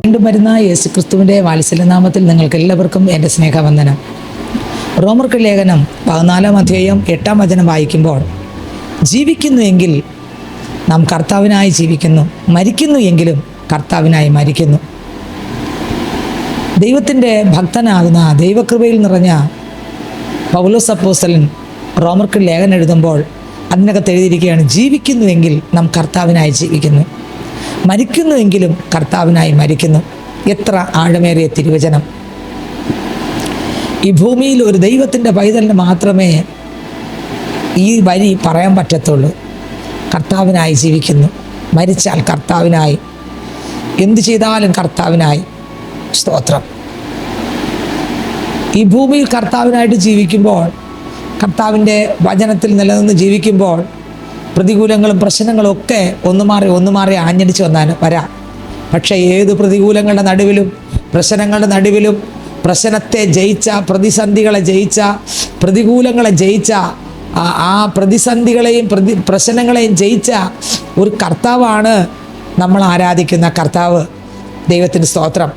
വീണ്ടും വരുന്ന യേശുക്രിസ്തുവിൻ്റെ വാത്സല്യനാമത്തിൽ നിങ്ങൾക്ക് എല്ലാവർക്കും എൻ്റെ സ്നേഹവന്ദനം. റോമർക്ക് ലേഖനം 14-ാം അധ്യായം 8-ാം വചനം വായിക്കുമ്പോൾ, ജീവിക്കുന്നു എങ്കിൽ നാം കർത്താവിനായി ജീവിക്കുന്നു, മരിക്കുന്നു എങ്കിലും കർത്താവിനായി മരിക്കുന്നു. ദൈവത്തിൻ്റെ ഭക്തനാകുന്ന ദൈവകൃപയിൽ നിറഞ്ഞ പൗലോസ് അപ്പോസ്തലൻ റോമർക്ക് ലേഖനം എഴുതുമ്പോൾ അതിനകത്ത് എഴുതിയിരിക്കുകയാണ്, ജീവിക്കുന്നുവെങ്കിൽ നാം കർത്താവിനായി ജീവിക്കുന്നു, മരിക്കുന്നുവെങ്കിലും കർത്താവിനായി മരിക്കുന്നു. എത്ര ആഴമേറിയ തിരുവചനം! ഈ ഭൂമിയിൽ ഒരു ദൈവത്തിൻ്റെ പൈതലിന് മാത്രമേ ഈ വരി പറയാൻ പറ്റത്തുള്ളൂ. കർത്താവിനായി ജീവിക്കുന്നു, മരിച്ചാൽ കർത്താവിനായി, എന്തു ചെയ്താലും കർത്താവിനായി. സ്തോത്രം! ഈ ഭൂമിയിൽ കർത്താവിനായിട്ട് ജീവിക്കുമ്പോൾ, കർത്താവിൻ്റെ വചനത്തിൽ നിലനിന്ന് ജീവിക്കുമ്പോൾ, പ്രതികൂലങ്ങളും പ്രശ്നങ്ങളും ഒക്കെ ഒന്ന് മാറി ആഞ്ഞടിച്ച് വരാം. പക്ഷേ ഏത് പ്രതികൂലങ്ങളുടെ നടുവിലും പ്രശ്നങ്ങളുടെ നടുവിലും പ്രശ്നത്തെ ജയിച്ച, പ്രതിസന്ധികളെ ജയിച്ച, പ്രതികൂലങ്ങളെ ജയിച്ച, ആ പ്രതിസന്ധികളെയും പ്രശ്നങ്ങളെയും ജയിച്ച ഒരു കർത്താവാണ് നമ്മൾ ആരാധിക്കുന്ന കർത്താവ്. ദൈവത്തിന് സ്തോത്രം!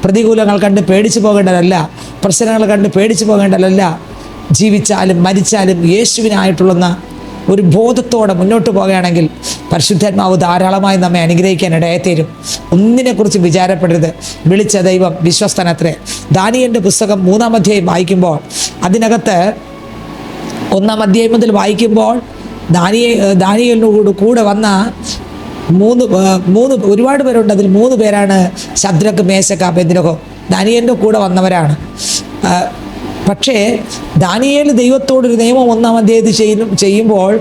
പ്രതികൂലങ്ങൾ കണ്ട് പേടിച്ചു പോകേണ്ടതല്ല, പ്രശ്നങ്ങൾ കണ്ട് പേടിച്ചു പോകേണ്ടതല്ല. ജീവിച്ചാലും മരിച്ചാലും യേശുവിനായിട്ടുള്ള ഒരു ബോധത്തോടെ മുന്നോട്ട് പോകുകയാണെങ്കിൽ പരിശുദ്ധാത്മാവ് ധാരാളമായി നമ്മെ അനുഗ്രഹിക്കാൻ ഇടയായിത്തീരും. ഒന്നിനെക്കുറിച്ച് വിചാരപ്പെടരുത്. വിളിച്ച ദൈവം വിശ്വസ്തനത്രേ. ദാനിയേലിൻ്റെ പുസ്തകം 3-ാം അധ്യായം വായിക്കുമ്പോൾ, അതിനകത്ത് 1-ാം അധ്യായം മുതൽ വായിക്കുമ്പോൾ ദാനിയേലിനോട് കൂടെ വന്ന മൂന്ന് ഒരുപാട് പേരുണ്ട്. അതിൽ 3 പേരാണ് ശദ്രക്ക്, മേശക്ക്, അബേദ്നെഗോ. ദാനിയേലിൻ്റെ കൂടെ വന്നവരാണ്. പക്ഷേ ദാനിയേൽ ദൈവത്തോടൊരു നിയമം 1-ാം അധ്യായത്തിൽ ചെയ്യുമ്പോൾ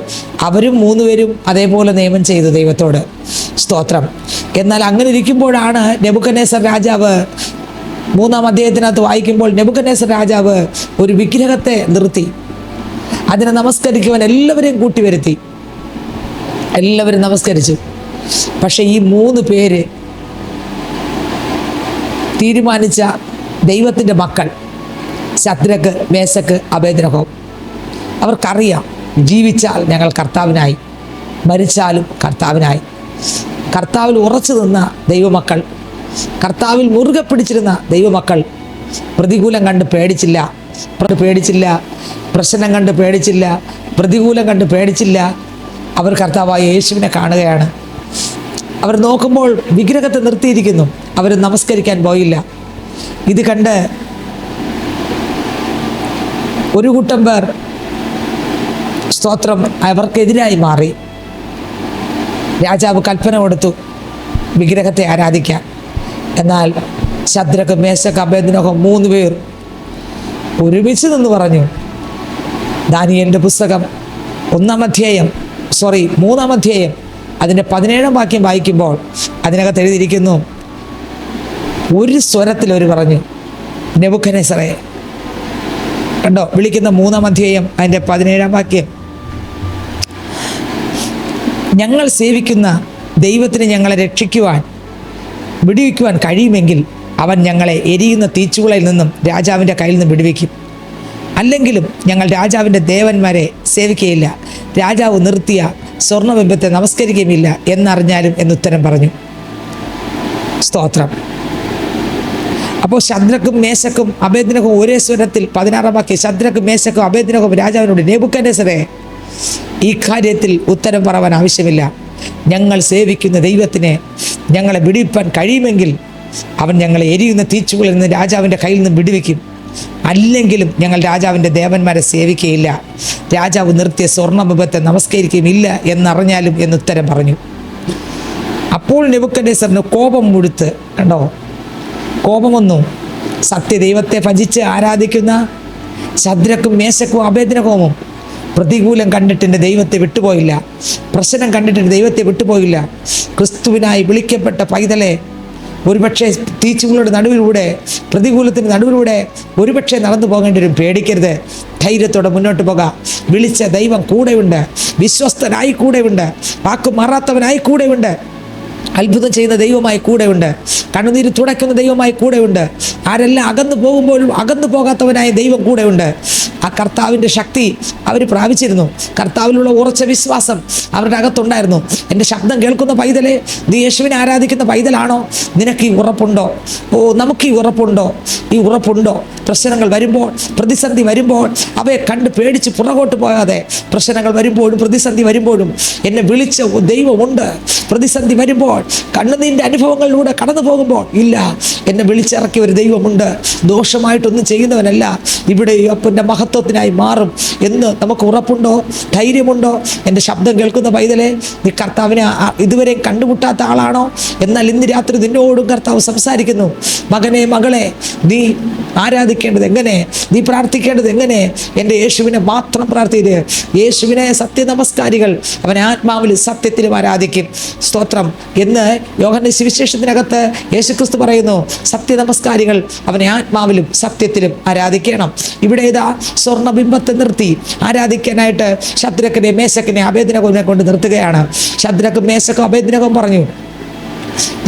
അവരും 3 പേരും അതേപോലെ നിയമം ചെയ്തു ദൈവത്തോട്. സ്തോത്രം! എന്നാൽ അങ്ങനെ ഇരിക്കുമ്പോഴാണ് നെബൂഖദ്നേസർ രാജാവ്, 3-ാം അധ്യായത്തിനകത്ത് വായിക്കുമ്പോൾ, നെബൂഖദ്നേസർ രാജാവ് ഒരു വിഗ്രഹത്തെ നിർത്തി അതിനെ നമസ്കരിക്കുവാൻ എല്ലാവരെയും കൂട്ടി വരുത്തി. എല്ലാവരും നമസ്കരിച്ചു. പക്ഷെ ഈ 3 പേര് തീരുമാനിച്ച ദൈവത്തിൻ്റെ മക്കൾ, ശദ്രക്ക്, മേശക്ക്, അബേദ്നെഗോ, അവർക്കറിയാം ജീവിച്ചാൽ ഞങ്ങൾ കർത്താവിനായി, മരിച്ചാലും കർത്താവിനായി. കർത്താവിൽ ഉറച്ചു നിന്ന ദൈവമക്കൾ, കർത്താവിൽ മുറുകെ പിടിച്ചിരുന്ന ദൈവമക്കൾ പ്രതികൂലം കണ്ട് പേടിച്ചില്ല, പ്രശ്നം കണ്ട് പേടിച്ചില്ല, പ്രതികൂലം കണ്ട് പേടിച്ചില്ല. അവർ കർത്താവായ യേശുവിനെ കാണുകയാണ്. അവർ നോക്കുമ്പോൾ വിഗ്രഹത്തെ നിർത്തിയിരിക്കുന്നു. അവർ നമസ്കരിക്കാൻ പോയില്ല. ഇത് കണ്ട് ഒരു കൂട്ടം പേർ, സ്തോത്രം, അവർക്കെതിരായി മാറി. രാജാവ് കൽപ്പന കൊടുത്തു വിഗ്രഹത്തെ ആരാധിക്കാൻ. എന്നാൽ ശദ്രക്ക്, മേശക്ക്, അബേദ്നെഗോ 3 പേർ ഒരുമിച്ച് നിന്ന് പറഞ്ഞു. ദാനിയേലിൻ്റെ പുസ്തകം 3-ാം അധ്യായം അതിൻ്റെ 17-ാം വാക്യം വായിക്കുമ്പോൾ അതിനകത്ത് എഴുതിയിരിക്കുന്നു, ഒരു സ്വരത്തിൽ അവർ പറഞ്ഞു, നെബൂഖദ്നേസറേ, കണ്ടോ, വിളിക്കുന്ന 3-ാം അധ്യായം അതിൻ്റെ 17-ാം വാക്യം, ഞങ്ങൾ സേവിക്കുന്ന ദൈവത്തിന് ഞങ്ങളെ രക്ഷിക്കുവാൻ, വിടുവിക്കുവാൻ കഴിയുമെങ്കിൽ അവൻ ഞങ്ങളെ എരിയുന്ന തീച്ചുളയിൽ നിന്നും രാജാവിൻ്റെ കയ്യിൽ നിന്ന് വിടുവിക്കും. അല്ലെങ്കിലും ഞങ്ങൾ രാജാവിൻ്റെ ദേവന്മാരെ സേവിക്കുകയില്ല, രാജാവ് നിർത്തിയ സ്വർണ്ണബിംബത്തെ നമസ്കരിക്കുകയുമില്ല എന്നറിഞ്ഞാലും എന്നുത്തരം പറഞ്ഞു. സ്തോത്രം! അപ്പോൾ ശദ്രക്കും, മേശക്കും, അബേദ്നെഗോ ഒരേ സ്വരത്തിൽ 16-ാം വാക്യം, ശദ്രക്കും, മേശക്കും, അബേദ്നെഗോ രാജാവിനോട്, നെബൂഖദ്നേസറേ, ഈ കാര്യത്തിൽ ഉത്തരം പറയാൻ ആവശ്യമില്ല. ഞങ്ങൾ സേവിക്കുന്ന ദൈവത്തിന് ഞങ്ങളെ വിടുവിപ്പാൻ കഴിയുമെങ്കിൽ അവൻ ഞങ്ങളെ എരിയുന്ന തീച്ചുകളിൽ നിന്ന് രാജാവിൻ്റെ കയ്യിൽ നിന്ന് വിടുവിക്കും. അല്ലെങ്കിലും ഞങ്ങൾ രാജാവിൻ്റെ ദേവന്മാരെ സേവിക്കുകയില്ല, രാജാവ് നിർത്തിയ സ്വർണ്ണബിംബത്തെ നമസ്കരിക്കുകയുമില്ല എന്നറിഞ്ഞാലും എന്നുത്തരം പറഞ്ഞു. അപ്പോൾ നെബൂഖദ്നേസറിന് കോപം മുഴുത്ത്, കണ്ടോ, കോപം വന്നു. സത്യദൈവത്തെ ഭജിച്ച് ആരാധിക്കുന്ന ശദ്രക്കും, മേശക്കും, അബേദ്നെഗോവും പ്രതികൂലം കണ്ടിട്ട് എൻ്റെ ദൈവത്തെ വിട്ടുപോയില്ല, പ്രശ്നം കണ്ടിട്ട് ദൈവത്തെ വിട്ടുപോയില്ല. ക്രിസ്തുവിനായി വിളിക്കപ്പെട്ട പൈതലെ ഒരുപക്ഷെ തീച്ചുകളുടെ നടുവിലൂടെ, പ്രതികൂലത്തിൻ്റെ നടുവിലൂടെ ഒരുപക്ഷെ നടന്നു പോകേണ്ടി വരും. പേടിക്കരുത്, ധൈര്യത്തോടെ മുന്നോട്ട് പോകാം. വിളിച്ച ദൈവം കൂടെയുണ്ട്, വിശ്വസ്തനായി കൂടെയുണ്ട്, വാക്ക് മാറാത്തവനായി കൂടെയുണ്ട്. അത്ഭുതം ചെയ്യുന്ന ദൈവമായി കൂടെയുണ്ട്. കണ്ണുനീര് തുടയ്ക്കുന്ന ദൈവമായി കൂടെയുണ്ട്. ആരെല്ലാം അകന്നു പോകുമ്പോഴും അകന്നു പോകാത്തവനായ ദൈവം കൂടെയുണ്ട്. ആ കർത്താവിൻ്റെ ശക്തി അവർ പ്രാപിച്ചിരുന്നു. കർത്താവിലുള്ള ഉറച്ച വിശ്വാസം അവരുടെ അകത്തുണ്ടായിരുന്നു. എൻ്റെ ശബ്ദം കേൾക്കുന്ന പൈതലെ, നീ യേശുവിനെ ആരാധിക്കുന്ന പൈതലാണോ? നിനക്ക് ഈ ഉറപ്പുണ്ടോ? നമുക്ക് ഈ ഉറപ്പുണ്ടോ? ഈ ഉറപ്പുണ്ടോ? പ്രശ്നങ്ങൾ വരുമ്പോൾ, പ്രതിസന്ധി വരുമ്പോൾ അവയെ കണ്ട് പേടിച്ച് പുറകോട്ട് പോകാതെ, പ്രശ്നങ്ങൾ വരുമ്പോഴും പ്രതിസന്ധി വരുമ്പോഴും എന്നെ വിളിച്ച ദൈവമുണ്ട്. പ്രതിസന്ധി വരുമ്പോൾ, കണ്ണുനീരിൻ്റെ അനുഭവങ്ങളിലൂടെ കടന്നു പോകുമ്പോൾ, ഇല്ല, എന്നെ വിളിച്ചിറക്കിയ ഒരു ദൈവമുണ്ട്. ദോഷമായിട്ടൊന്നും ചെയ്യുന്നവനല്ല, ഇവിടെ ഈ അപ്പൻ്റെ മഹത്വത്തിനായി മാറും എന്ന് നമുക്ക് ഉറപ്പുണ്ടോ? ധൈര്യമുണ്ടോ? എൻ്റെ ശബ്ദം കേൾക്കുന്ന പൈതലെ, നീ കർത്താവിനെ ഇതുവരെ കണ്ടുമുട്ടാത്ത ആളാണോ? എന്നാൽ ഇന്ന് രാത്രി നിന്നോടും കർത്താവ് സംസാരിക്കുന്നു. മകനെ, മകളെ, നീ ആരാധിക്കേണ്ടത് എങ്ങനെ? നീ പ്രാർത്ഥിക്കേണ്ടത് എങ്ങനെ? എൻ്റെ യേശുവിനെ മാത്രം പ്രാർത്ഥിക്കുക. യേശുവിനെ സത്യ നമസ്കാരികൾ അവൻ ആത്മാവിലും സത്യത്തിലും ആരാധിക്കും. സ്തോത്രം എന്ന് യോഹന്നാന്റെ സുവിശേഷത്തിനകത്ത് യേശുക്രിസ്തു പറയുന്നു. സത്യ നമസ്കാരികൾ അവനെ ആത്മാവിലും സത്യത്തിലും ആരാധിക്കണം. ഇവിടെ ഇതാ സ്വർണ്ണബിംബത്തെ നിർത്തി ആരാധിക്കാനായിട്ട് ശദ്രക്കിനെ, മേശക്കിനെ, അബേദ്നെഗോവിനെ കൊണ്ട് നിർത്തുകയാണ്. ശദ്രക്കും മേശക്കും അബേദ്നെഗോവും പറഞ്ഞു,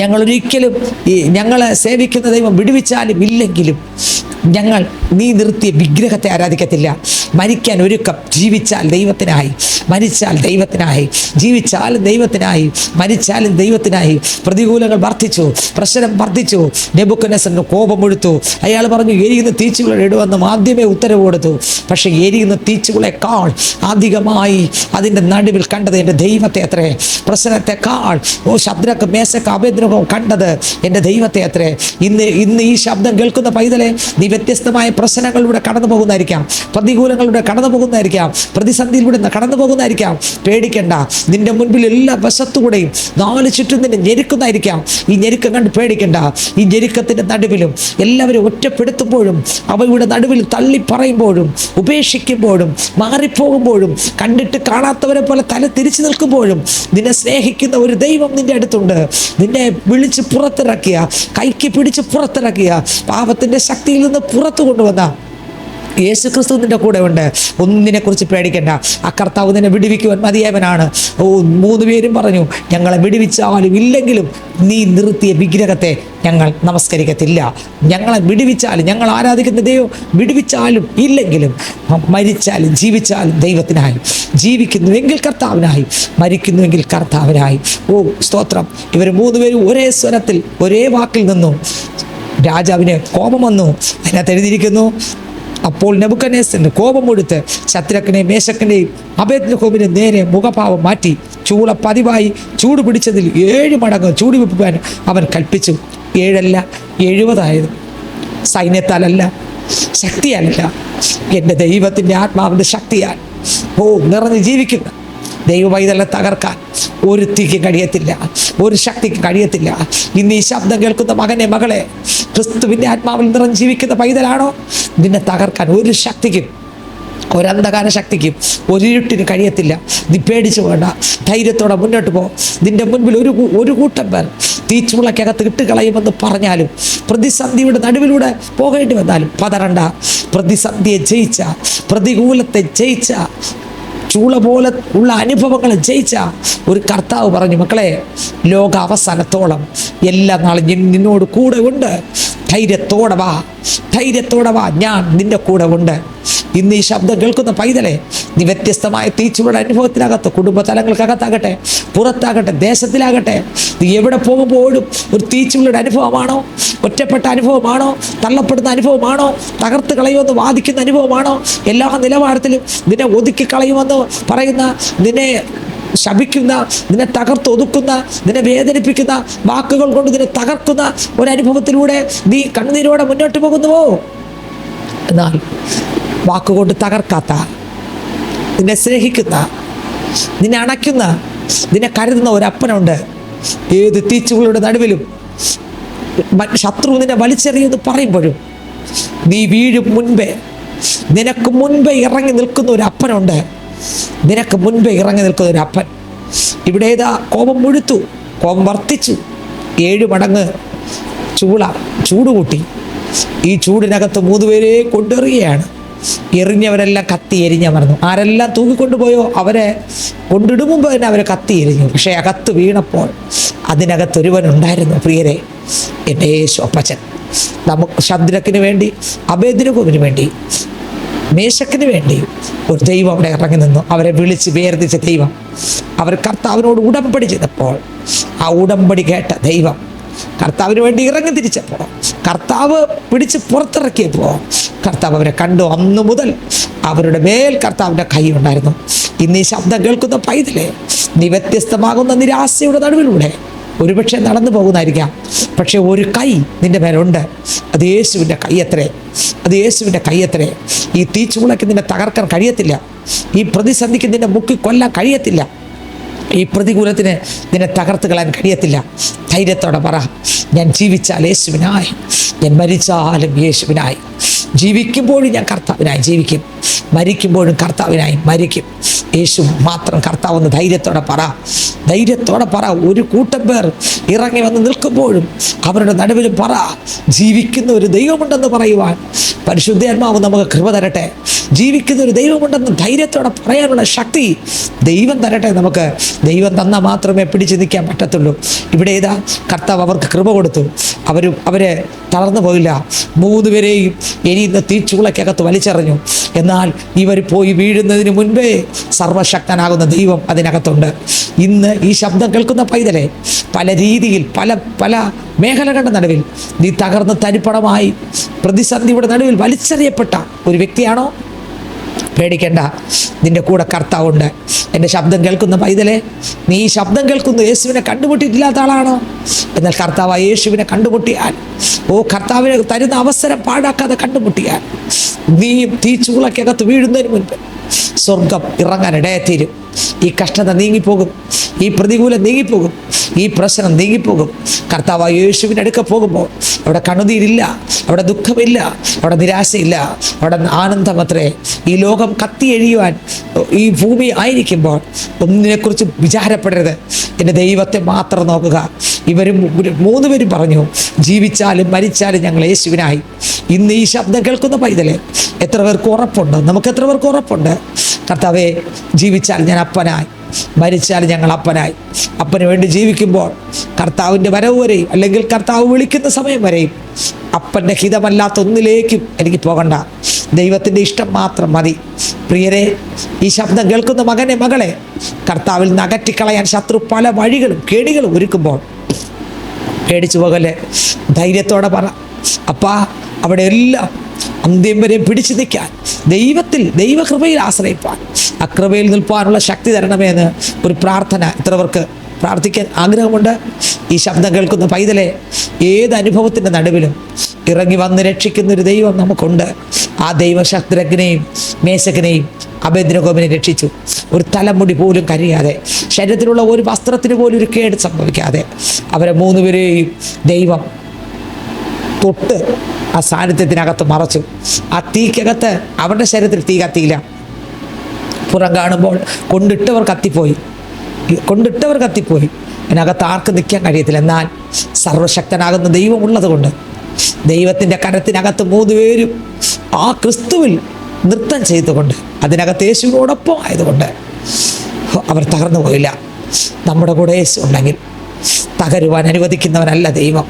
ഞങ്ങളൊരിക്കലും ഞങ്ങളെ സേവിക്കുന്ന ദൈവം വിടുവിച്ചാലും ഇല്ലെങ്കിലും ഞങ്ങൾ നീ നിർത്തിയ വിഗ്രഹത്തെ ആരാധിക്കത്തില്ല. മരിക്കാൻ ഒരുക്കം, ജീവിച്ചാൽ ദൈവത്തിനായി, മരിച്ചാൽ ദൈവത്തിനായി, ജീവിച്ചാലും ദൈവത്തിനായി, മരിച്ചാലും ദൈവത്തിനായി. പ്രതികൂലങ്ങൾ വർദ്ധിച്ചു, പ്രശ്നം വർദ്ധിച്ചു. നെബൂഖദ്നേസറിന് കോപമൊഴുത്തു. അയാൾ പറഞ്ഞു, എരിയുന്ന തീച്ചുകൾ ഇടുവെന്ന് ആദ്യമേ ഉത്തരവ് കൊടുത്തു. പക്ഷേ എരിയുന്ന തീച്ചുകളെക്കാൾ അധികമായി അതിൻ്റെ നടുവിൽ കണ്ടത് എൻ്റെ ദൈവത്തെ അത്രേ. പ്രശ്നത്തെക്കാൾ ശദ്രക്ക്, മേശക്ക്, അബേദ്നെഗോ കണ്ടത് എൻ്റെ ദൈവത്തെ അത്രേ. ഇന്ന് ഈ ശബ്ദം കേൾക്കുന്ന പൈതലെ, നീ വ്യത്യസ്തമായ പ്രശ്നങ്ങളിലൂടെ കടന്നു പോകുന്നതായിരിക്കാം, പ്രതികൂലങ്ങളിലൂടെ കടന്നു പോകുന്നതായിരിക്കാം, പ്രതിസന്ധിയിലൂടെ കടന്നു പോകുന്നതായിരിക്കാം. പേടിക്കണ്ട. നിന്റെ മുൻപിൽ എല്ലാ വശത്തുകൂടെയും 4 ചുറ്റും നിന്നെ ഞെരുക്കുന്നതായിരിക്കാം. ഈ ഞെരുക്കം കണ്ട് പേടിക്കണ്ട. ഈ ഞെരുക്കത്തിൻ്റെ നടുവിലും എല്ലാവരും ഒറ്റപ്പെടുത്തുമ്പോഴും, അവയുടെ നടുവിൽ തള്ളി പറയുമ്പോഴും, ഉപേക്ഷിക്കുമ്പോഴും, മാറിപ്പോകുമ്പോഴും, കണ്ടിട്ട് കാണാത്തവരെ പോലെ തല തിരിച്ചു നിൽക്കുമ്പോഴും, നിന്നെ സ്നേഹിക്കുന്ന ഒരു ദൈവം നിന്റെ അടുത്തുണ്ട്. നിന്നെ വിളിച്ച് പുറത്തിറക്കിയ, കൈക്ക് പിടിച്ച് പുറത്തിറക്കിയ, പാപത്തിൻ്റെ ശക്തിയിൽ നിന്ന് പുറത്തു കൊണ്ടുവന്ന യേശുക്രിസ്തു നിന്റെ കൂടെ ഉണ്ട്. ഒന്നിനെക്കുറിച്ച് പേടിക്കണ്ട. ആ കർത്താവ് നിന്നെ വിടുവിക്കുവാൻ മതിയായവനാണ്. 3 പേരും പറഞ്ഞു, ഞങ്ങളെ വിടുവിച്ചാലും ഇല്ലെങ്കിലും നീ നിർത്തിയ വിഗ്രഹത്തെ ഞങ്ങൾ നമസ്കരിക്കത്തില്ല. ഞങ്ങളെ വിടുവിച്ചാലും, ഞങ്ങൾ ആരാധിക്കുന്ന ദൈവം വിടുവിച്ചാലും ഇല്ലെങ്കിലും, മരിച്ചാലും ജീവിച്ചാലും ദൈവത്തിനായി, ജീവിക്കുന്നുവെങ്കിൽ കർത്താവിനായി, മരിക്കുന്നുവെങ്കിൽ കർത്താവിനായി. സ്തോത്രം. ഇവർ 3 പേരും ഒരേ സ്വരത്തിൽ, ഒരേ വാക്കിൽ നിന്നു. രാജാവിന് കോപം വന്നു. അതിനകത്ത് എഴുതിയിരിക്കുന്നു, അപ്പോൾ നെബൂഖദ്നേസറിന് കോപമൊടുത്ത് ശദ്രക്കിനെയും മേശക്കിനെയും അബേദ്നെഗോവിനെ നേരെ മുഖഭാവം മാറ്റി ചൂള പതിവായി ചൂട് പിടിച്ചതിൽ 7 മടങ്ങ് ചൂട് വെപ്പിക്കാൻ അവൻ കൽപ്പിച്ചു. 7 അല്ല 70 സൈന്യത്താലല്ല, ശക്തിയല്ല, എൻ്റെ ദൈവത്തിൻ്റെ ആത്മാവിൻ്റെ ശക്തിയാൽ നിറഞ്ഞ് ജീവിക്കുന്ന ദൈവപൈതലെ തകർക്കാൻ ഒരുത്തിക്ക് കഴിയത്തില്ല, ഒരു ശക്തിക്ക് കഴിയത്തില്ല. ഇന്ന് ഈ ശബ്ദം കേൾക്കുന്ന മകനെ, മകളെ, ക്രിസ്തുവിൻ്റെ ആത്മാവിൽ നിറഞ്ഞ് ജീവിക്കുന്ന പൈതലാണോ? നിന്നെ തകർക്കാൻ ഒരു ശക്തിക്കും, ഒരന്ധകാര ശക്തിക്കും, ഒരിരുട്ടിന് കഴിയത്തില്ല. നീ പേടിച്ചു വേണ്ട, ധൈര്യത്തോടെ മുന്നോട്ട് പോ. നിന്റെ മുൻപിൽ ഒരു കൂട്ടം പേർ തീച്ചുളക്കകത്ത് ഇട്ടുകളയുമെന്ന് പറഞ്ഞാലും, പ്രതിസന്ധിയുടെ നടുവിലൂടെ പോകേണ്ടി വന്നാലും പതറണ്ട. പ്രതിസന്ധിയെ ജയിച്ച, പ്രതികൂലത്തെ ജയിച്ച, ചൂള പോലെ ഉള്ള അനുഭവങ്ങൾ ജയിച്ച ഒരു കർത്താവ് പറഞ്ഞു, മക്കളെ, ലോക അവസാനത്തോളം എല്ലാ നാളും നിന്നോട് കൂടെ ഉണ്ട്. ധൈര്യത്തോടെ വാ, ധൈര്യത്തോടെ വാ, ഞാൻ നിന്റെ കൂടെ ഉണ്ട്. ഇന്ന് ഈ ശബ്ദം കേൾക്കുന്ന പൈതലെ, നീ വ്യത്യസ്തമായ തീച്ചുകളുടെ അനുഭവത്തിനകത്ത്, കുടുംബതലങ്ങൾക്കകത്താകട്ടെ, പുറത്താകട്ടെ, ദേശത്തിലാകട്ടെ, നീ എവിടെ പോകുമ്പോഴും ഒരു തീച്ചുകളുടെ അനുഭവമാണോ? ഒറ്റപ്പെട്ട അനുഭവമാണോ? തള്ളപ്പെടുന്ന അനുഭവമാണോ? തകർത്ത് കളയുമെന്ന് വാദിക്കുന്ന അനുഭവമാണോ? എല്ലാ നിലവാരത്തിലും നിന്നെ ഒതുക്കി കളയുമെന്ന് പറയുന്ന, നിന്നെ ശപിക്കുന്ന, നിന്നെ തകർത്തൊതുക്കുന്ന, നിന്നെ വേദനിപ്പിക്കുന്ന വാക്കുകൾ കൊണ്ട് നിന്നെ തകർക്കുന്ന ഒരനുഭവത്തിലൂടെ നീ കണ്ണീരോടെ മുന്നോട്ട് പോകുന്നുവോ? എന്നാൽ വാക്കുകൊണ്ട് തകർക്കാത്ത, നിന്നെ സ്നേഹിക്കുന്ന, നിന്നെ അണയ്ക്കുന്ന, നിന്നെ കരുതുന്ന ഒരപ്പനുണ്ട്. ഏത് തീച്ചുകളുടെ നടുവിലും ശത്രു നിന്നെ വലിച്ചെറിയെന്ന് പറയുമ്പോഴും നീ വീഴും മുൻപേ, നിനക്ക് മുൻപേ ഇറങ്ങി നിൽക്കുന്ന ഒരു അപ്പനുണ്ട്. നിനക്ക് മുൻപേ ഇറങ്ങി നിൽക്കുന്ന ഒരു അപ്പൻ. ഇവിടെ ഏതാ കോപം മുഴുത്തു, കോപം വർദ്ധിച്ചു. 7 മടങ്ങ് ചൂട് കൂട്ടി. ഈ ചൂടിനകത്ത് 3 പേരെ കൊണ്ടെറിയുകയാണ്. എറിഞ്ഞവരെല്ലാം കത്തി എരിഞ്ഞമർന്നു. ആരെല്ലാം തൂക്കിക്കൊണ്ടുപോയോ അവരെ കൊണ്ടിടും മുമ്പ് തന്നെ അവരെ കത്തി എരിഞ്ഞു. പക്ഷേ അകത്ത് വീണപ്പോൾ അതിനകത്തൊരുവനുണ്ടായിരുന്നു. പ്രിയരെ, എൻ്റെ യേശു അപ്പച്ചൻ നമുക്ക് ശദ്രക്കിന് വേണ്ടി, അബേദ്നെഗോവിന് വേണ്ടി, മേശക്കിന് വേണ്ടി ഒരു ദൈവം അവിടെ ഇറങ്ങി നിന്നു. അവരെ വിളിച്ച് വേർതിച്ച ദൈവം. അവർ കർത്താവിനോട് ഉടമ്പടി ചെയ്തപ്പോൾ ആ ഉടമ്പടി കേട്ട ദൈവം കർത്താവിന് വേണ്ടി ഇറങ്ങി തിരിച്ചപ്പോൾ, കർത്താവ് പിടിച്ച് പുറത്തിറക്കിയപ്പോൾ കർത്താവ് അവരെ കണ്ടു. അന്നു മുതൽ അവരുടെ മേൽ കർത്താവിൻ്റെ കൈ ഉണ്ടായിരുന്നു. ഇന്ന് ഈ ശബ്ദം കേൾക്കുന്ന പൈതലേ, നീ വ്യത്യസ്തമാകുന്ന നിരാശയുടെ നടുവിലൂടെ ഒരുപക്ഷെ നടന്നു പോകുന്നതായിരിക്കാം. പക്ഷെ ഒരു കൈ നിൻ്റെ മേലുണ്ട്. അത് യേശുവിൻ്റെ കൈയത്രേ. അത് യേശുവിൻ്റെ കൈയത്രേ. ഈ തീച്ചുളയ്ക്ക് നിന്നെ തകർക്കാൻ കഴിയത്തില്ല. ഈ പ്രതിസന്ധിക്ക് നിന്നെ മുക്കിക്കൊല്ലാൻ കഴിയത്തില്ല. ഈ പ്രതികൂലത്തിന് നിന്നെ തകർത്ത് കളയാൻ കഴിയത്തില്ല. ധൈര്യത്തോടെ പറ, ഞാൻ ജീവിച്ചാൽ യേശുവിനായി, ഞാൻ മരിച്ചാലും യേശുവിനായി. ജീവിക്കുമ്പോഴും ഞാൻ കർത്താവിനായി ജീവിക്കും, മരിക്കുമ്പോഴും കർത്താവിനായി മരിക്കും. യേശു മാത്രം കർത്താവെന്ന് ധൈര്യത്തോടെ പറ. ധൈര്യത്തോടെ പറ. ഒരു കൂട്ടം പേർ ഇറങ്ങി വന്ന് നിൽക്കുമ്പോഴും അവരുടെ നടുവിലും പറ, ജീവിക്കുന്ന ഒരു ദൈവമുണ്ടെന്ന് പറയുവാൻ പരിശുദ്ധാത്മാവ് നമുക്ക് കൃപ തരട്ടെ. ജീവിക്കുന്ന ഒരു ദൈവമുണ്ടെന്ന് ധൈര്യത്തോടെ പറയാനുള്ള ശക്തി ദൈവം തരട്ടെ നമുക്ക്. ദൈവം തന്നാൽ മാത്രമേ പിടിച്ചു നിൽക്കാൻ പറ്റത്തുള്ളൂ. ഇവിടെ ഏതാ കർത്താവ് അവർക്ക് കൃപ കൊടുത്തു. അവരെ തളർന്നു പോയില്ല. 3 പേരെയും എരിയുന്ന തീച്ചൂളയ്ക്കകത്ത് വലിച്ചെറിഞ്ഞു. എന്നാൽ ഇവർ പോയി വീഴുന്നതിന് മുൻപേ സർവശക്തനാകുന്ന ദൈവം അതിനകത്തുണ്ട്. ഇന്ന് ഈ ശബ്ദം കേൾക്കുന്ന പൈതലെ, പല രീതിയിൽ പല മേഖലകളുടെ നടുവിൽ നീ തകർന്ന് തരിപ്പണമായി പ്രതിസന്ധിയുടെ നടുവിൽ വലിച്ചെറിയപ്പെട്ട ഒരു വ്യക്തിയാണോ? പേടിക്കേണ്ട, നിന്റെ കൂടെ കർത്താവുണ്ട്. എൻ്റെ ശബ്ദം കേൾക്കുന്ന പൈതലെ, നീ ഈ ശബ്ദം കേൾക്കുന്ന യേശുവിനെ കണ്ടുമുട്ടിയിട്ടില്ലാത്ത ആളാണോ? എന്നാൽ കർത്താവ് യേശുവിനെ കണ്ടുമുട്ടിയാൽ, കർത്താവിനെ തരുന്ന അവസരം പാഴാക്കാതെ കണ്ടുമുട്ടിയാൽ, നീ തീച്ചൂളക്കകത്ത് വീഴുന്നതിന് മുൻപ് സ്വർഗം ഇറങ്ങാൻ ഇടയത്തീരും. ഈ കഷ്ടത നീങ്ങിപ്പോകും, ഈ പ്രതികൂലം നീങ്ങിപ്പോകും, ഈ പ്രശ്നം നീങ്ങിപ്പോകും. കർത്താവ് യേശുവിൻ്റെ അടുക്ക പോകുമ്പോൾ അവിടെ കണ്ണുനീരില്ല, അവിടെ ദുഃഖമില്ല, അവിടെ നിരാശയില്ല, അവിടെ ആനന്ദമത്രേ. ഈ ലോകം കത്തിയെഴിയുവാൻ ഈ ഭൂമി ആയിരിക്കുമ്പോൾ ഒന്നിനെക്കുറിച്ച് വിചാരപ്പെടരുത്. എൻ്റെ ദൈവത്തെ മാത്രം നോക്കുക. ഇവരും 3 പേരും പറഞ്ഞു, ജീവിച്ചാലും മരിച്ചാലും ഞങ്ങൾ യേശുവിനായി. ഇന്ന് ഈ ശബ്ദം കേൾക്കുന്ന പൈതലെ, എത്ര പേർക്ക് ഉറപ്പുണ്ട്? നമുക്ക് എത്ര പേർക്ക് ഉറപ്പുണ്ട്? കർത്താവേ, ജീവിച്ചാൽ ഞാൻ അപ്പനായി, മരിച്ചാൽ ഞങ്ങൾ അപ്പനായി. അപ്പന് വേണ്ടി ജീവിക്കുമ്പോൾ കർത്താവിൻ്റെ വരവ് വരെയും, അല്ലെങ്കിൽ കർത്താവ് വിളിക്കുന്ന സമയം വരെയും അപ്പൻ്റെ ഹിതമല്ലാത്ത ഒന്നിലേക്കും എനിക്ക് പോകണ്ട. ദൈവത്തിൻ്റെ ഇഷ്ടം മാത്രം മതി. പ്രിയരെ, ഈ ശബ്ദം കേൾക്കുന്ന മകനെ, മകളെ, കർത്താവിൽ നിന്ന് അകറ്റിക്കളയാൻ ശത്രു പല വഴികളും കേടികളും ഒരുക്കുമ്പോൾ പേടിച്ചു പോകല്ലേ. ധൈര്യത്തോടെ പറ, അപ്പാ, അവിടെ എല്ലാം അന്ത്യം വരെ പിടിച്ചു നിൽക്കാൻ, ദൈവകൃപയിൽ ആശ്രയിപ്പാൻ, അകൃപയിൽ നിൽപ്പാനുള്ള ശക്തി തരണമെന്ന് ഒരു പ്രാർത്ഥന എത്ര പേർക്ക് പ്രാർത്ഥിക്കാൻ ആഗ്രഹമുണ്ട്? ഈ ശബ്ദം കേൾക്കുന്ന പൈതലെ, ഏത് അനുഭവത്തിൻ്റെ നടുവിലും ഇറങ്ങി വന്ന് രക്ഷിക്കുന്നൊരു ദൈവം നമുക്കുണ്ട്. ആ ദൈവം ശദ്രക്കിനെയും മേശക്കിനെയും അബേദ്നെഗോവിനെ രക്ഷിച്ചു. ഒരു തലമുടി പോലും കരിയാതെ, ശരീരത്തിലുള്ള ഒരു വസ്ത്രത്തിന് പോലും ഒരു കേട് സംഭവിക്കാതെ അവരെ 3 പേരെയും ദൈവം തൊട്ട് ആ സാന്നിധ്യത്തിനകത്ത് മറച്ചു. ആ തീക്കകത്ത് അവരുടെ ശരീരത്തിൽ തീ കത്തിയില്ല. പുറം കാണുമ്പോൾ കൊണ്ടിട്ടവർ കത്തിപ്പോയി. അതിനകത്ത് ആർക്ക് നിൽക്കാൻ കഴിയത്തില്ല. എന്നാൽ സർവശക്തനാകുന്ന ദൈവമുള്ളത് കൊണ്ട് ദൈവത്തിൻ്റെ കരത്തിനകത്ത് 3 പേരും ആ ക്രിസ്തുവിൽ നൃത്തം ചെയ്തുകൊണ്ട്, അതിനകത്ത് യേശുവിനോടൊപ്പം ആയതുകൊണ്ട് അവർ തകർന്നു പോയില്ല. നമ്മുടെ കൂടെ യേശു ഉണ്ടെങ്കിൽ തകരുവാൻ അനുവദിക്കുന്നവനല്ല ദൈവം.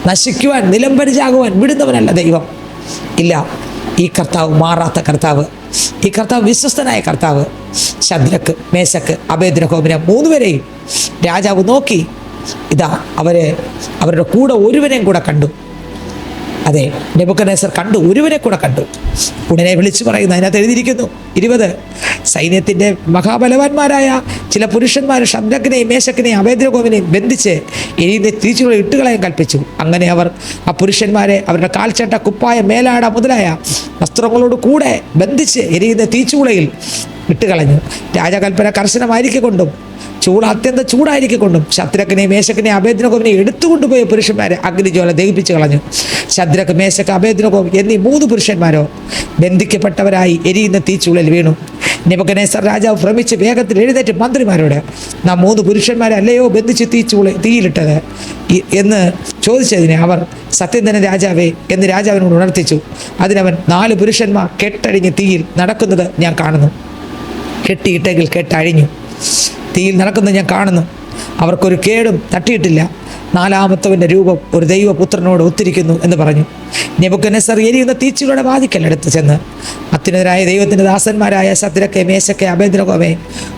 നശിക്കുവാൻ, നിലംപരിചാകുവാൻ വിടുന്നവനല്ല ദൈവം. ഇല്ല, ഈ കർത്താവ് മാറാത്ത കർത്താവ്, ഈ കർത്താവ് വിശ്വസ്തനായ കർത്താവ്. ശദ്രക്ക്, മേശക്ക്, അബേദ്നെഗോവിനെ 3 പേരെയും രാജാവ് നോക്കി. ഇതാ അവരുടെ കൂടെ ഒരുവനെയും കൂടെ കണ്ടു. അതെ, നെബൂഖദ്നേസർ കണ്ടു, ഒരുവനെ കൂടെ കണ്ടു. ഉടനെ വിളിച്ചു പറയുന്നു, അതിനകത്ത് എഴുതിയിരിക്കുന്നു 20, സൈന്യത്തിൻ്റെ മഹാബലവാന്മാരായ ചില പുരുഷന്മാർ ശദ്രക്കിനെയും മേശക്കിനെയും അബേദ്നെഗോവിനെയും ബന്ധിച്ച് എരിയുന്ന തീച്ചുളയിൽ ഇട്ടുകളയാൻ കൽപ്പിച്ചു. അങ്ങനെ അവർ ആ പുരുഷന്മാരെ അവരുടെ കാൽച്ചട്ട, കുപ്പായ, മേലാട മുതലായ വസ്ത്രങ്ങളോട് കൂടെ ബന്ധിച്ച് എരിയുന്ന തീച്ചുളയിൽ ഇട്ടുകളഞ്ഞു. രാജകൽപ്പന കർശനമായിരിക്കൊണ്ടും ചൂട് അത്യന്തം ചൂടായിരിക്കൊണ്ടും ശദ്രക്കിനെയും മേശക്കിനെയും അബേദ്നെഗോവിനെയും എടുത്തുകൊണ്ടുപോയ പുരുഷന്മാരെ അഗ്നിജ്വാല ദഹിപ്പിച്ച് കളഞ്ഞു. ശദ്രക്ക്, മേശക്ക്, അബേദ്നെഗോ എന്നീ 3 പുരുഷന്മാരോ ബന്ധിക്കപ്പെട്ടവരായി എരിയുന്ന തീച്ചൂളയിൽ വീണു. നെബൂഖദ്നേസർ രാജാവ് ഭ്രമിച്ച് വേഗത്തിൽ എഴുന്നേറ്റ് മന്ത്രിമാരോട്, നാം 3 പുരുഷന്മാരെ അല്ലയോ ബന്ധിച്ച് തീയിലിട്ടത് എന്ന് ചോദിച്ചതിന് അവർ, സത്യം തന്നെ രാജാവേ എന്ന് രാജാവിനോട് ഉണർത്തിച്ചു. അതിനവൻ, 4 പുരുഷന്മാർ കെട്ടഴിഞ്ഞ് തീയിൽ നടക്കുന്നത് ഞാൻ കാണുന്നു. കെട്ടിയിട്ടെങ്കിൽ കെട്ടഴിഞ്ഞു, തീയിൽ നടക്കുന്നത് ഞാൻ കാണുന്നു. അവർക്കൊരു കേടും തട്ടിയിട്ടില്ല. 4-ാമത്തവൻ്റെ രൂപം ഒരു ദൈവപുത്രനോട് ഒത്തിരിക്കുന്നു എന്ന് പറഞ്ഞു. നെബൂഖദ്നേസർ എരിയുന്ന തീച്ചുകളുടെ വാതിക്കലടുത്ത് ചെന്ന്, അത്യുന്നതനായ ദൈവത്തിൻ്റെ ദാസന്മാരായ ശദ്രക്കെ, മേശക്കെ, അബേദ്നെഗോവേ,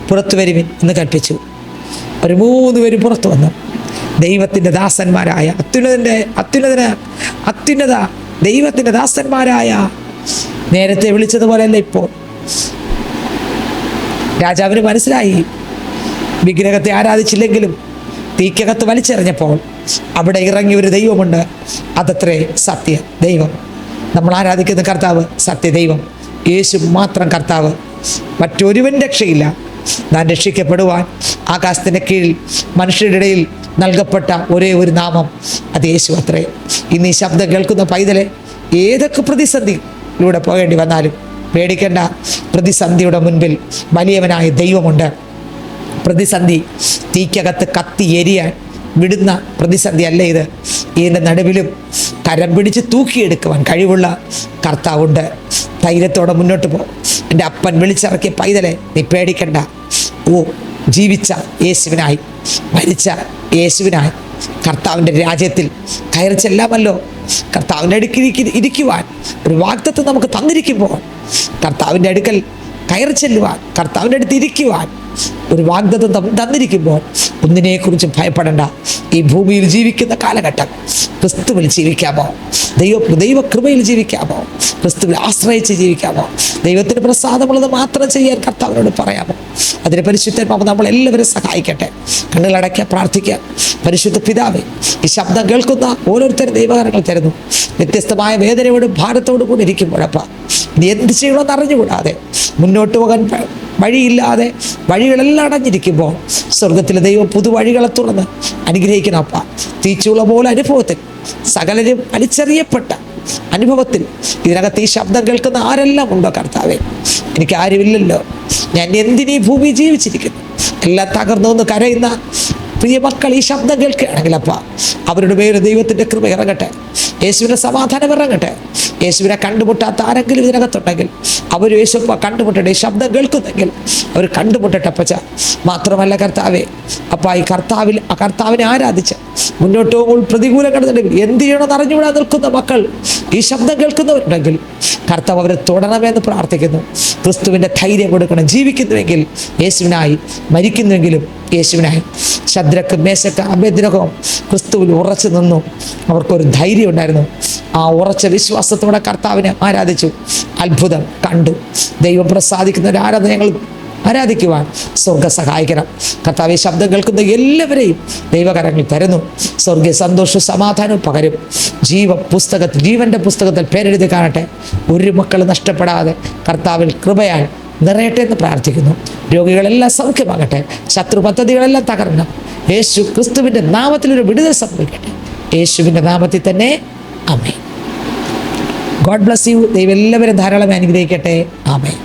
പുറത്തു വരുവിൻ എന്ന് കൽപ്പിച്ചു. ഒരു 3 പേരും പുറത്തു വന്നു. ദൈവത്തിൻ്റെ ദാസന്മാരായ അത്യുന്നത ദൈവത്തിൻ്റെ ദാസന്മാരായ, നേരത്തെ വിളിച്ചതുപോലെയല്ല ഇപ്പോൾ. രാജാവിന് മനസ്സിലായി, വിഗ്രഹത്തെ ആരാധിച്ചില്ലെങ്കിലും തീക്കകത്ത് വലിച്ചെറിഞ്ഞപ്പോൾ അവിടെ ഇറങ്ങിയ ഒരു ദൈവമുണ്ട്. അതത്രേ സത്യ ദൈവം. നമ്മൾ ആരാധിക്കുന്ന കർത്താവ് സത്യദൈവം, യേശു മാത്രം കർത്താവ്. മറ്റൊരുവൻ രക്ഷയില്ല. നാം രക്ഷിക്കപ്പെടുവാൻ ആകാശത്തിൻ്റെ കീഴിൽ മനുഷ്യരുടെ ഇടയിൽ നൽകപ്പെട്ട ഒരേ ഒരു നാമം അത് യേശു അത്രേ. ഇന്ന് ഈ ശബ്ദം കേൾക്കുന്ന പൈതലെ, ഏതൊക്കെ പ്രതിസന്ധിയിലൂടെ പോകേണ്ടി വന്നാലും പേടിക്കേണ്ട. പ്രതിസന്ധിയുടെ മുൻപിൽ വലിയവനായ ദൈവമുണ്ട്. പ്രതിസന്ധി തീക്കകത്ത് കത്തി എരിയാൻ വിടുന്ന പ്രതിസന്ധി അല്ല ഇത്. ഇതിൻ്റെ നടുവിലും കരം പിടിച്ച് തൂക്കിയെടുക്കുവാൻ കഴിവുള്ള കർത്താവുണ്ട്. ധൈര്യത്തോടെ മുന്നോട്ട് പോകും. എൻ്റെ അപ്പൻ വിളിച്ചിറക്കിയ പൈതലെ, നീ പേടിക്കണ്ട. ജീവിച്ച യേശുവിനായി, മരിച്ച യേശുവിനായി കർത്താവിൻ്റെ രാജ്യത്തിൽ കയറി ചെല്ലാമല്ലോ. കർത്താവിൻ്റെ അടുക്കിൽ ഇരിക്കുവാൻ ഒരു വാഗ്ദത്തം നമുക്ക് തന്നിരിക്കുമ്പോൾ, കർത്താവിൻ്റെ അടുക്കൽ കയറി ചെല്ലുവാൻ, കർത്താവിൻ്റെ അടുത്ത് ഇരിക്കുവാൻ ഒരു വാഗ്ദത്തം തന്നിരിക്കുമ്പോൾ ഒന്നിനെക്കുറിച്ചും ഭയപ്പെടേണ്ട. ഈ ഭൂമിയിൽ ജീവിക്കുന്ന കാലഘട്ടം ക്രിസ്തുവിൽ ജീവിക്കാമോ? ദൈവകൃപയിൽ ജീവിക്കാമോ? ക്രിസ്തുവിൽ ആശ്രയിച്ച് ജീവിക്കാമോ? ദൈവത്തിന് പ്രസാദമുള്ളത് മാത്രം ചെയ്യാൻ കർത്താവിനോട് പറയാമോ? അതിന് പരിശുദ്ധാത്മാവ് നമ്മളെല്ലാവരും സഹായിക്കട്ടെ. കണ്ണുകളടയ്ക്കുക, പ്രാർത്ഥിക്കുക. പരിശുദ്ധ പിതാവേ, ഈ ശബ്ദം കേൾക്കുന്ന ഓരോരുത്തരും ദൈവകരങ്ങൾ തരുന്നു. വ്യത്യസ്തമായ വേദനയോടും ഭാരത്തോടും കൂടി ഇരിക്കുമ്പോഴപ്പ നീ എന്ത് ചെയ്യണമെന്ന് അറിഞ്ഞുകൂടാതെ, മുന്നോട്ട് പോകാൻ വഴിയില്ലാതെ വഴികളെല്ലാം അടഞ്ഞിരിക്കുമ്പോൾ സ്വർഗത്തിലെ ദൈവം പുതുവഴികളെ തുറന്ന് അനുഗ്രഹിക്കണപ്പ. തീച്ചുള പോലെ അനുഭവത്തിൽ, സകലരും വലിച്ചെറിയപ്പെട്ട അനുഭവത്തിൽ ഇതിനകത്ത് ഈ ശബ്ദം കേൾക്കുന്ന ആരെല്ലാം ഉണ്ടോ കർത്താവേ, എനിക്ക് ആരുമില്ലല്ലോ, ഞാൻ എന്തിനീ ഭൂമി ജീവിച്ചിരിക്കുന്നു, എല്ലാം തകർന്നു എന്ന് കരയുന്ന പ്രിയ മക്കൾ ഈ ശബ്ദം കേൾക്കുകയാണെങ്കിൽ അപ്പ അവരുടെ പേര് ദൈവത്തിൻ്റെ കൃപ ഇറങ്ങട്ടെ, യേശുവിൻ്റെ സമാധാനം ഇറങ്ങട്ടെ. യേശുവിനെ കണ്ടുമുട്ടാത്ത ആരെങ്കിലും ഇതിനകത്തുണ്ടെങ്കിൽ അവർ യേശു കണ്ടുമുട്ടട്ടെ. ഈ ശബ്ദം കേൾക്കുന്നെങ്കിൽ അവർ കണ്ടുമുട്ടട്ടെ അപ്പച്ച. മാത്രമല്ല കർത്താവേ, അപ്പ ഈ കർത്താവിനെ ആരാധിച്ച് മുന്നോട്ട് പോകുമ്പോൾ പ്രതികൂലങ്ങളുണ്ടെങ്കിൽ എന്ത് ചെയ്യണമെന്ന് അറിഞ്ഞുകൂടാ നിൽക്കുന്ന മക്കൾ ഈ ശബ്ദം കേൾക്കുന്നവരുണ്ടെങ്കിൽ കർത്താവ് അവരെ തുടരണമെന്ന് പ്രാർത്ഥിക്കുന്നു. ക്രിസ്തുവിൻ്റെ ധൈര്യം കൊടുക്കണം. ജീവിക്കുന്നുവെങ്കിൽ യേശുവിനായി, മരിക്കുന്നുവെങ്കിലും യേശുവിനായി. ശദ്രക്ക്, മേശക്ക്, അബേദ്നെഗോവും ക്രിസ്തുവിൽ ഉറച്ചു നിന്നു. അവർക്കൊരു ധൈര്യം ഉണ്ടായിരുന്നു. ആ ഉറച്ച വിശ്വാസത്തോടെ കർത്താവിനെ ആരാധിച്ചു. അത്ഭുതം കണ്ടു. ദൈവം പ്രസാദിക്കുന്ന ഒരു ആരാധന ഞങ്ങൾ ആരാധിക്കുവാൻ സ്വർഗ്ഗ സഹായിക്കണം. കർത്താവ് ശബ്ദം കേൾക്കുന്ന എല്ലാവരെയും ദൈവകരങ്ങൾ തരുന്നു. സ്വർഗീയ സന്തോഷവും സമാധാനവും പകരും. ജീവൻ്റെ പുസ്തകത്തിൽ പേരെഴുതി കാണട്ടെ. ഒരു മക്കൾ നഷ്ടപ്പെടാതെ കർത്താവിൽ കൃപയാൽ നിറയട്ടെ എന്ന് പ്രാർത്ഥിക്കുന്നു. രോഗികളെല്ലാം സൗഖ്യമാകട്ടെ. ശത്രു പദ്ധതികളെല്ലാം തകരണം. യേശു ക്രിസ്തുവിൻ്റെ നാമത്തിലൊരു വിടുതൽ സംഭവിക്കട്ടെ. യേശുവിൻ്റെ നാമത്തിൽ തന്നെ ആമേൻ. God bless you. ദൈവം എല്ലാവരും ധാരാളം അനുഗ്രഹിക്കട്ടെ. ആമേൻ.